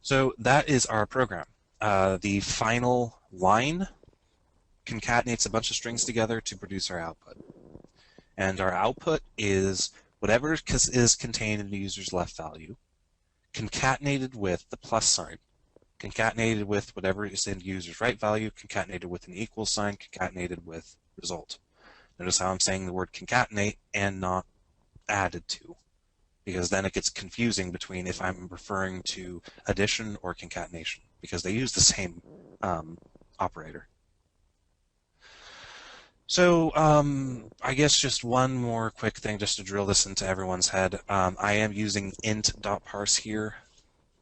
So that is our program. The final line concatenates a bunch of strings together to produce our output. And our output is whatever is contained in the user's left value, concatenated with the plus sign, concatenated with whatever is in the user's right value, concatenated with an equal sign, concatenated with result. Notice how I'm saying the word concatenate and not added to, because then it gets confusing between if I'm referring to addition or concatenation, because they use the same operator. So I guess just one more quick thing just to drill this into everyone's head. I am using int.parse here,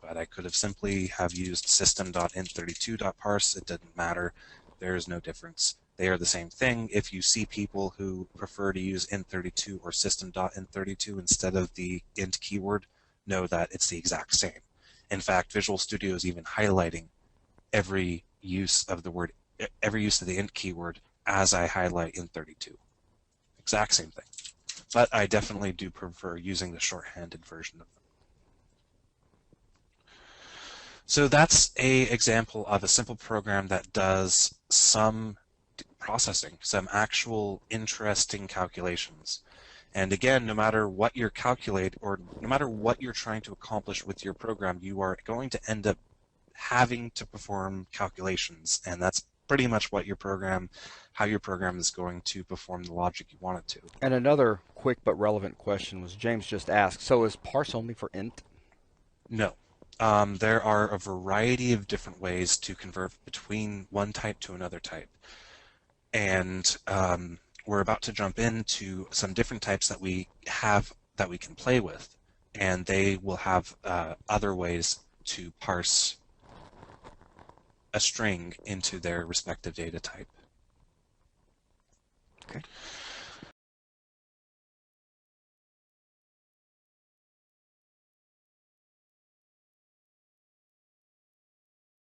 but I could have simply have used system.int32.parse. It didn't matter. There is no difference. They are the same thing. If you see people who prefer to use int32 or system.int32 instead of the int keyword, know that it's the exact same. In fact, Visual Studio is even highlighting every use of the int keyword as I highlight int32. Exact same thing. But I definitely do prefer using the shorthanded version of them. So that's an example of a simple program that does some processing, some actual interesting calculations. And again, no matter what you're no matter what you're trying to accomplish with your program, you are going to end up having to perform calculations, and that's pretty much what how your program is going to perform the logic you want it to. And another quick but relevant question was James just asked, so is parse only for int? No. There are a variety of different ways to convert between one type to another type. And we're about to jump into some different types that we can play with. And they will have other ways to parse a string into their respective data type. Okay.